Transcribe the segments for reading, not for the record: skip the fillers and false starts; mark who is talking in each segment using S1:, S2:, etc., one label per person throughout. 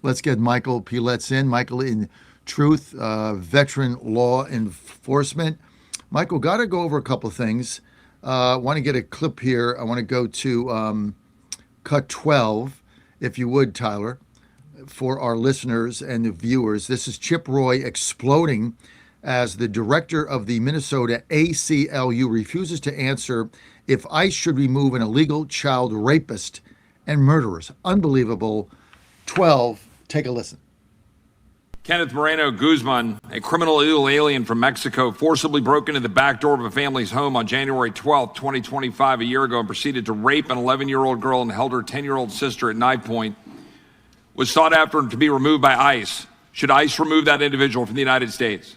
S1: Let's get Michael Piletz in. Michael, in truth, veteran law enforcement. Michael, got to go over a couple of things. I want to get a clip here. I want to go to cut 12, if you would, Tyler, for our listeners and the viewers. This is Chip Roy exploding as the director of the Minnesota ACLU refuses to answer if ICE should remove an illegal child rapist and murderers. Unbelievable. 12. Take a listen.
S2: Kenneth Moreno Guzman, a criminal illegal alien from Mexico, forcibly broke into the back door of a family's home on January 12, 2025, a year ago, and proceeded to rape an 11-year-old girl and held her 10-year-old sister at knife point, was sought after to be removed by ICE. Should ICE remove that individual from the United States?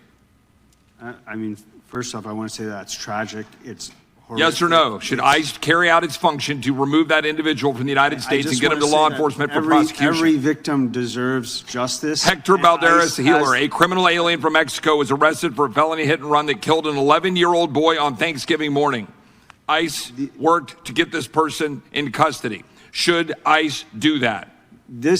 S3: I mean, first off, I want to say that's tragic. It's horrific.
S2: Yes or no? Should ICE carry out its function to remove that individual from the United States and get him to law enforcement for prosecution?
S3: Every victim deserves justice.
S2: Hector Balderas Healer, a criminal alien from Mexico, was arrested for a felony hit and run that killed an 11-year-old boy on Thanksgiving morning. ICE worked to get this person in custody. Should ICE do that?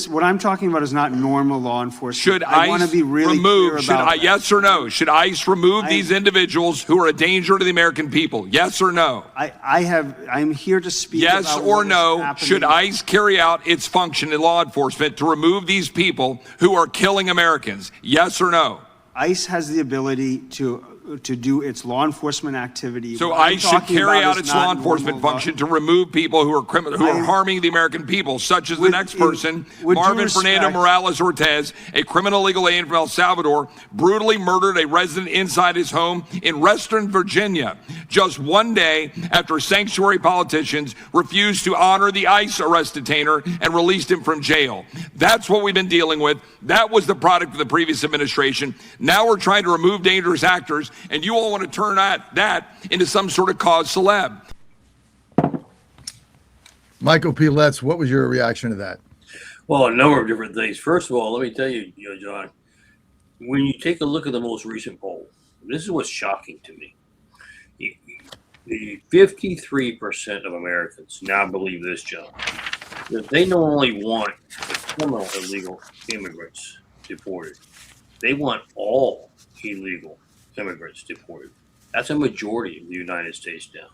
S3: What I'm talking about is not normal law enforcement.
S2: Should
S3: I want to
S2: ICE
S3: be really
S2: remove,
S3: clear
S2: should
S3: about
S2: I,
S3: that.
S2: yes or no? Should ICE remove these individuals who are a danger to the American people? Yes or no?
S3: I'm here to speak
S2: Yes
S3: about
S2: or
S3: what is
S2: no?
S3: happening.
S2: Should ICE carry out its function in law enforcement to remove these people who are killing Americans? Yes or no?
S3: ICE has the ability to do its law enforcement activity.
S2: So
S3: What I'm
S2: ICE should
S3: talking
S2: carry
S3: about
S2: out
S3: is
S2: its
S3: not
S2: law enforcement
S3: normal
S2: function to remove people who are criminal, who are harming the American people, such as the next person,
S3: with due
S2: Marvin Fernando
S3: respect-
S2: Morales Ortez, a criminal illegal alien from El Salvador, brutally murdered a resident inside his home in Western Virginia, just one day after sanctuary politicians refused to honor the ICE arrest detainer and released him from jail. That's what we've been dealing with. That was the product of the previous administration. Now we're trying to remove dangerous actors, and you all want to turn that into some sort of cause celeb.
S1: Michael Piletz, what was your reaction to that?
S4: Well, a number of different things. First of all, let me tell you, John, when you take a look at the most recent poll, this is what's shocking to me. The 53% of Americans now believe this, John, that they not only want the criminal illegal immigrants deported, they want all illegal immigrants deported. That's a majority of the United States now.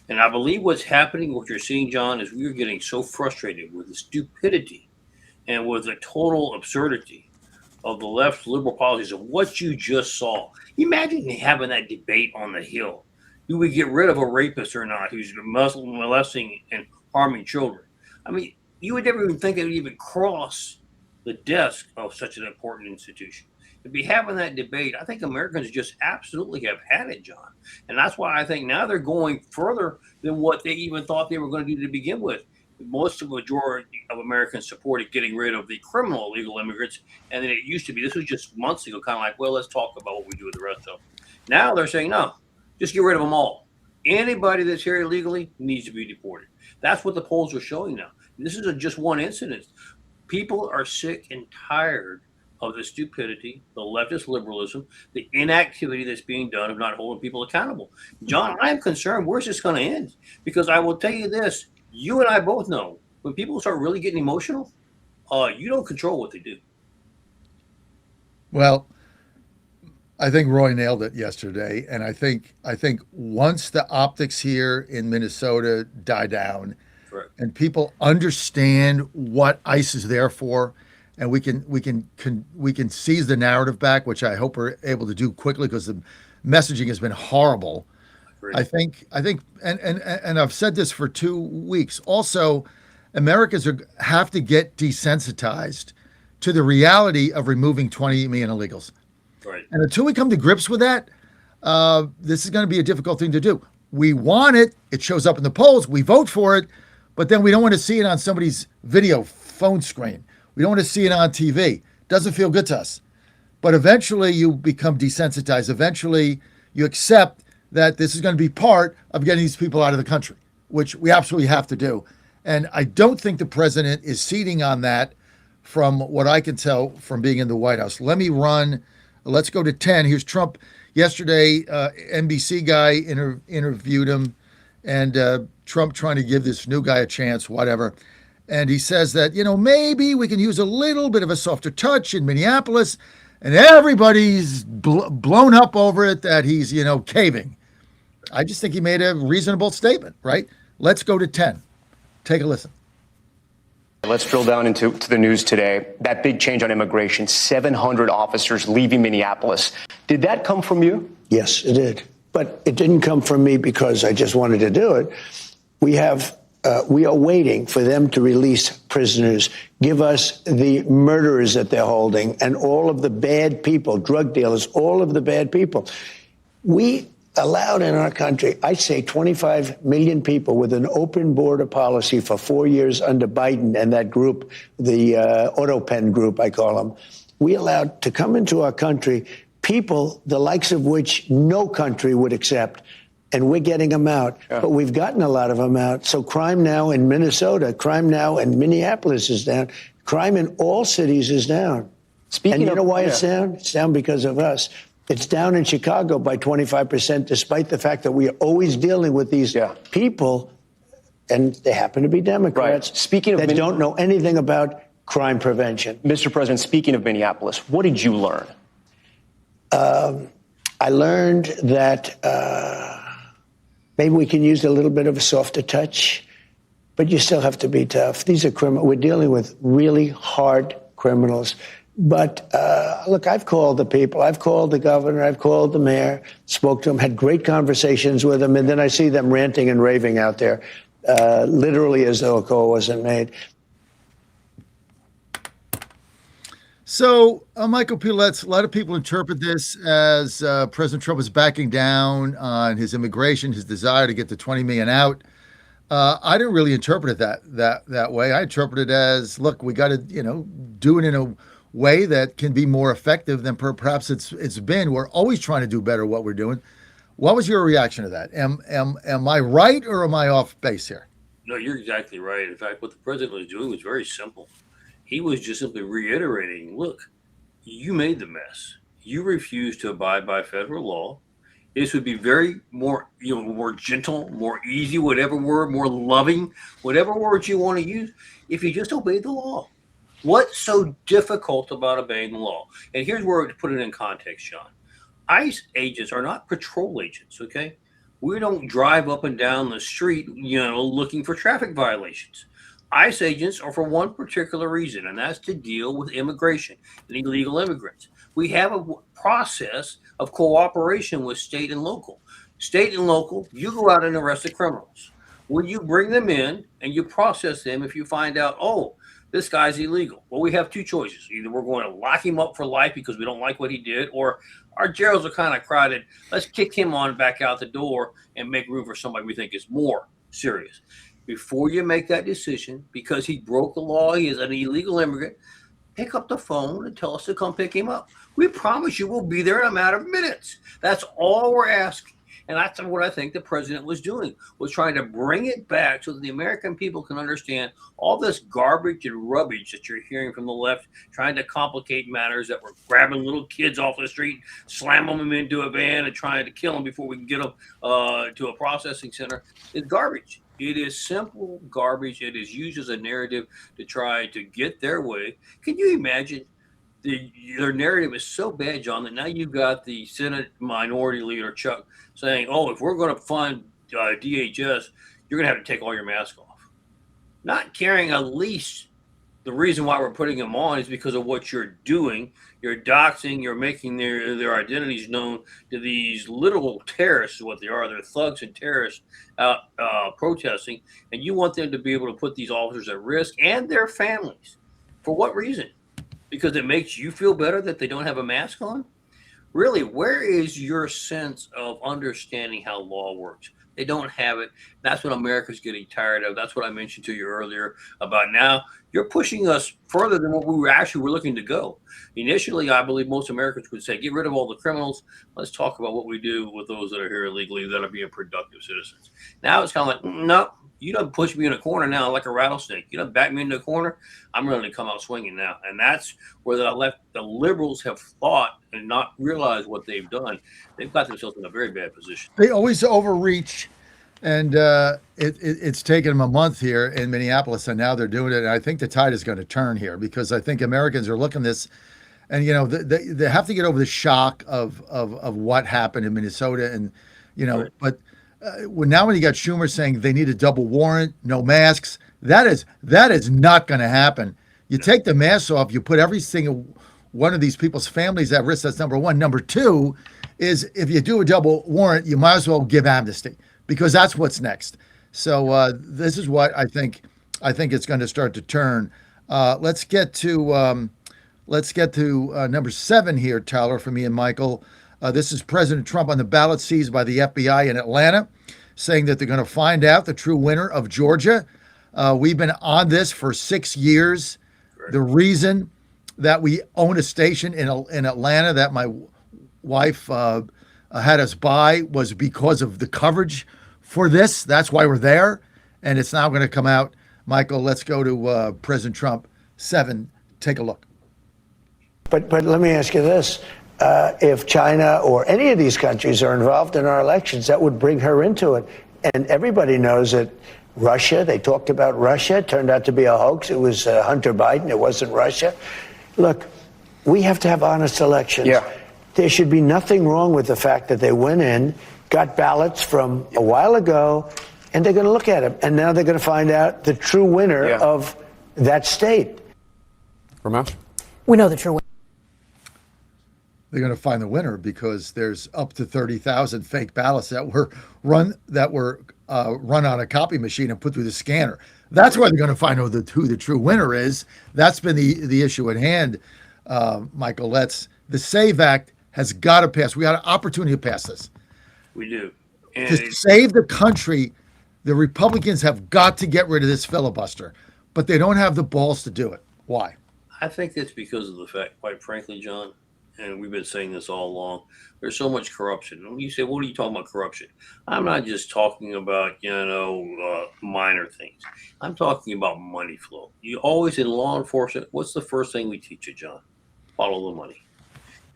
S4: And I believe what's happening, what you're seeing, John, is we're getting so frustrated with the stupidity and with the total absurdity of the left's liberal policies of what you just saw. Imagine having that debate on the Hill. Do we get rid of a rapist or not who's molesting and harming children? I mean, you would never even think it would even cross the desk of such an important institution. To be having that debate, I think Americans just absolutely have had it, John. And that's why I think now they're going further than what they even thought they were going to do to begin with. Most of the majority of Americans supported getting rid of the criminal illegal immigrants. And then it used to be, this was just months ago, kind of like, well, let's talk about what we do with the rest of them. Now they're saying, no, just get rid of them all. Anybody that's here illegally needs to be deported. That's what the polls are showing now. This is just one incident. People are sick and tired of the stupidity, the leftist liberalism, the inactivity that's being done of not holding people accountable. John, I am concerned, where's this going to end? Because I will tell you this, you and I both know, when people start really getting emotional, you don't control what they do.
S1: Well, I think Roy nailed it yesterday, and I think once the optics here in Minnesota die down,
S4: Correct.
S1: and people understand what ICE is there for, and we can seize the narrative back, which I hope we're able to do quickly because the messaging has been horrible.
S4: Great.
S1: I think, and I've said this for 2 weeks. Also, Americans have to get desensitized to the reality of removing 20 million illegals.
S4: Right.
S1: And until we come to grips with that, this is going to be a difficult thing to do. We want it. It shows up in the polls. We vote for it, but then we don't want to see it on somebody's video phone screen. We don't want to see it on TV. Doesn't feel good to us. But eventually you become desensitized. Eventually you accept that this is going to be part of getting these people out of the country, which we absolutely have to do. And I don't think the president is ceding on that from what I can tell from being in the White House. Let's go to 10. Here's Trump. Yesterday, NBC guy interviewed him, and Trump trying to give this new guy a chance, whatever. And he says that, maybe we can use a little bit of a softer touch in Minneapolis. And everybody's blown up over it that he's, caving. I just think he made a reasonable statement, right? Let's go to 10. Take a listen.
S5: Let's drill down into the news today. That big change on immigration, 700 officers leaving Minneapolis. Did that come from you?
S6: Yes, it did. But it didn't come from me because I just wanted to do it. We are waiting for them to release prisoners, give us the murderers that they're holding, and all of the bad people, drug dealers, all of the bad people. We allowed in our country, I say 25 million people with an open border policy for 4 years under Biden and that group, the auto pen group, I call them. We allowed to come into our country people the likes of which no country would accept. And we're getting them out. Yeah. But we've gotten a lot of them out. So crime now in Minnesota, crime now in Minneapolis is down. Crime in all cities is down. And you know why it's down? It's down because of us. It's down in Chicago by 25%, despite the fact that we are always dealing with these people, and they happen to be Democrats,
S5: right. Speaking of
S6: that don't know anything about crime prevention.
S5: Mr. President, speaking of Minneapolis, what did you learn?
S6: I learned that maybe we can use a little bit of a softer touch, but you still have to be tough. These are criminals. We're dealing with really hard criminals. But look, I've called the people. I've called the governor. I've called the mayor, spoke to them, had great conversations with them. And then I see them ranting and raving out there, literally as though a call wasn't made.
S1: So, Michael Piletz, a lot of people interpret this as President Trump is backing down on his immigration, his desire to get the 20 million out. I didn't really interpret it that way. I interpret it as, look, we got to, do it in a way that can be more effective than perhaps it's been. We're always trying to do better what we're doing. What was your reaction to that? Am I right or am I off base here?
S4: No, you're exactly right. In fact, what the president was doing was very simple. He was just simply reiterating, look, you made the mess. You refused to abide by federal law. This would be very more gentle, more easy, whatever word, more loving, whatever words you want to use, if you just obeyed the law. What's so difficult about obeying the law? And here's where to put it in context, John. ICE agents are not patrol agents, okay? We don't drive up and down the street, looking for traffic violations. ICE agents are for one particular reason, and that's to deal with immigration and illegal immigrants. We have a process of cooperation with state and local. State and local, you go out and arrest the criminals. When you bring them in and you process them, if you find out, oh, this guy's illegal, well, we have two choices. Either we're going to lock him up for life because we don't like what he did, or our jails are kind of crowded. Let's kick him on back out the door and make room for somebody we think is more serious. Before you make that decision, because he broke the law, he is an illegal immigrant, pick up the phone and tell us to come pick him up. We promise you we'll be there in a matter of minutes. That's all we're asking. And that's what I think the president was doing, was trying to bring it back so that the American people can understand all this garbage and rubbish that you're hearing from the left, trying to complicate matters, that we're grabbing little kids off the street, slamming them into a van and trying to kill them before we can get them to a processing center. It's garbage. It is simple garbage. It is used as a narrative to try to get their way. Can you imagine? Their narrative is so bad, John, that now you've got the Senate Minority Leader, Chuck, saying, oh, if we're going to fund DHS, you're going to have to take all your mask off. Not caring at least the reason why we're putting them on is because of what you're doing. You're doxing, you're making their identities known to these literal terrorists, is what they are. They're thugs and terrorists out protesting, and you want them to be able to put these officers at risk and their families. For what reason? Because it makes you feel better that they don't have a mask on? Really, where is your sense of understanding how law works? They don't have it. That's what America's getting tired of. That's what I mentioned to you earlier about now. You're pushing us further than what we were looking to go. Initially, I believe most Americans would say, get rid of all the criminals. Let's talk about what we do with those that are here illegally that are being productive citizens. Now it's kind of like, no, you don't push me in a corner now like a rattlesnake. You don't back me into a corner. I'm ready to come out swinging now. And that's where the liberals have thought and not realized what they've done. They've got themselves in a very bad position.
S1: They always overreach And it's taken them a month here in Minneapolis, and now they're doing it. And I think the tide is going to turn here because I think Americans are looking at this, and they have to get over the shock of what happened in Minnesota, and
S4: Right.
S1: but when you got Schumer saying they need a double warrant, no masks, that is not going to happen. You take the masks off, you put every single one of these people's families at risk. That's number one. Number two is if you do a double warrant, you might as well give amnesty because that's what's next. So this is what I think. I think it's going to start to turn. Let's get to number 7 here, Tyler, for me and Michael. This is President Trump on the ballot seized by the FBI in Atlanta, saying that they're going to find out the true winner of Georgia. We've been on this for 6 years.
S4: Correct.
S1: The reason that we own a station in Atlanta that my wife had us buy was because of the coverage for this. That's why we're there, and it's now going to come out. Michael, let's go to President Trump 7. Take a look.
S6: But let me ask you this. If China or any of these countries are involved in our elections, that would bring her into it. And everybody knows that Russia, they talked about Russia, it turned out to be a hoax. It was Hunter Biden, it wasn't Russia. Look, we have to have honest elections.
S5: Yeah.
S6: There should be nothing wrong with the fact that they went in, got ballots from a while ago, and they're going to look at them. And now they're going to find out the true winner of that state.
S7: Ramesh?
S8: We know the true winner.
S1: They're going to find the winner because there's up to 30,000 fake ballots that were run on a copy machine and put through the scanner. That's why they're going to find who the true winner is. That's been the issue at hand, Michael. The SAVE Act has got to pass. We got an opportunity to pass this.
S4: We do. And
S1: To save the country, the Republicans have got to get rid of this filibuster, but they don't have the balls to do it. Why?
S4: I think it's because of the fact, quite frankly, John, and we've been saying this all along, there's so much corruption. When you say, what are you talking about corruption? I'm not just talking about, minor things. I'm talking about money flow. You always, in law enforcement, what's the first thing we teach you, John? Follow the money.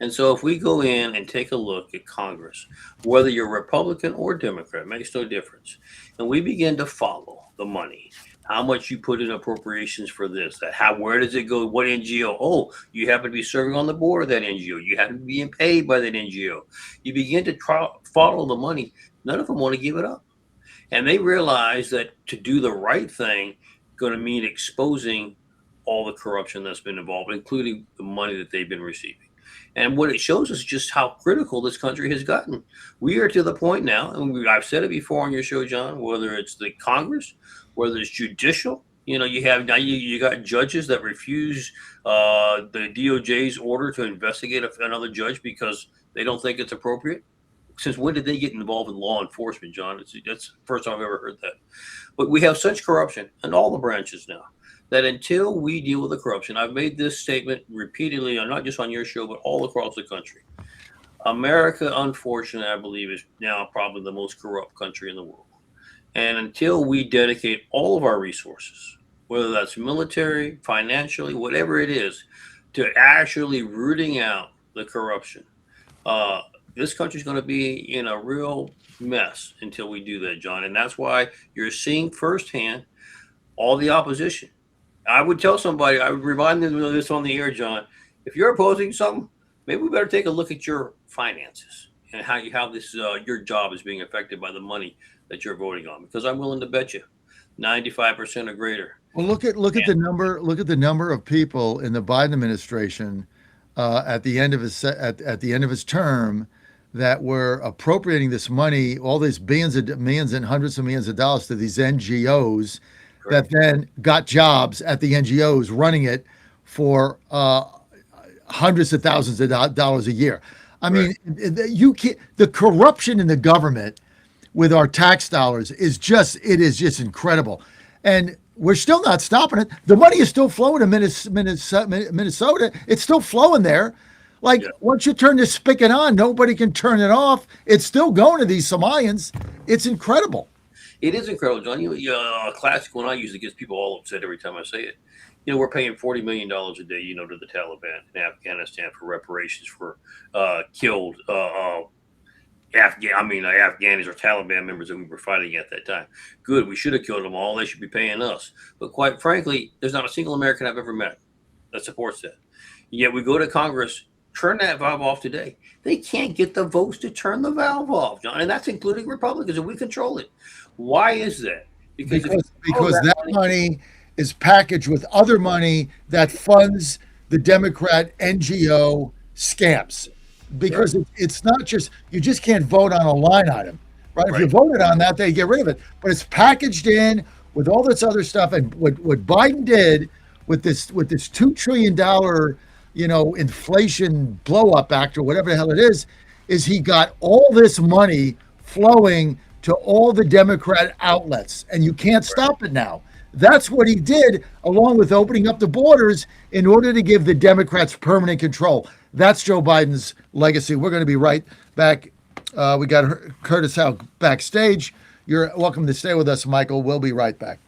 S4: And so if we go in and take a look at Congress, whether you're Republican or Democrat, makes no difference, and we begin to follow the money, how much you put in appropriations for this, where does it go, what NGO? Oh, you happen to be serving on the board of that NGO. You happen to be being paid by that NGO. You begin to follow the money. None of them want to give it up. And they realize that to do the right thing going to mean exposing all the corruption that's been involved, including the money that they've been receiving. And what it shows us just how critical this country has gotten. We are to the point now, and I've said it before on your show, John, whether it's the Congress, whether it's judicial, you got judges that refuse the DOJ's order to investigate another judge because they don't think it's appropriate. Since when did they get involved in law enforcement, John? That's the first time I've ever heard that. But we have such corruption in all the branches now, that until we deal with the corruption, I've made this statement repeatedly, not just on your show, but all across the country. America, unfortunately, I believe, is now probably the most corrupt country in the world. And until we dedicate all of our resources, whether that's military, financially, whatever it is, to actually rooting out the corruption, this country's going to be in a real mess until we do that, John. And that's why you're seeing firsthand all the opposition. I would tell somebody, I would remind them of this on the air, John. If you're opposing something, maybe we better take a look at your finances and how this your job is being affected by the money that you're voting on. Because I'm willing to bet you, 95% or greater.
S1: Well, look at the number. Look at the number of people in the Biden administration at the end of his term that were appropriating this money, all these millions and hundreds of millions of dollars to these NGOs. Correct. That then got jobs at the NGOs running it for hundreds of thousands of dollars a year. I mean, you can't, the corruption in the government with our tax dollars is just incredible. And we're still not stopping it. The money is still flowing to Minnesota. It's still flowing there. Once you turn this spigot on, nobody can turn it off. It's still going to these Somalians. It's incredible.
S4: It is incredible, John. A classic one I use that gets people all upset every time I say it. We're paying $40 million a day, to the Taliban in Afghanistan for reparations for killed Afghanis or Taliban members that we were fighting at that time. Good, we should have killed them all. They should be paying us. But quite frankly, there's not a single American I've ever met that supports that. Yet we go to Congress, turn that valve off today. They can't get the votes to turn the valve off, John, and that's including Republicans, and we control it. Why is that?
S1: Because that money is packaged with other money that funds the Democrat NGO scams. Because it's not just, you just can't vote on a line item, right? If you voted on that, they get rid of it. But it's packaged in with all this other stuff. And what Biden did with this $2 trillion, inflation blow up act or whatever the hell it is he got all this money flowing to all the Democrat outlets, and you can't stop it now. That's what he did, along with opening up the borders in order to give the Democrats permanent control. That's Joe Biden's legacy. We're going to be right back. We got Curtis Howe backstage. You're welcome to stay with us, Michael. We'll be right back.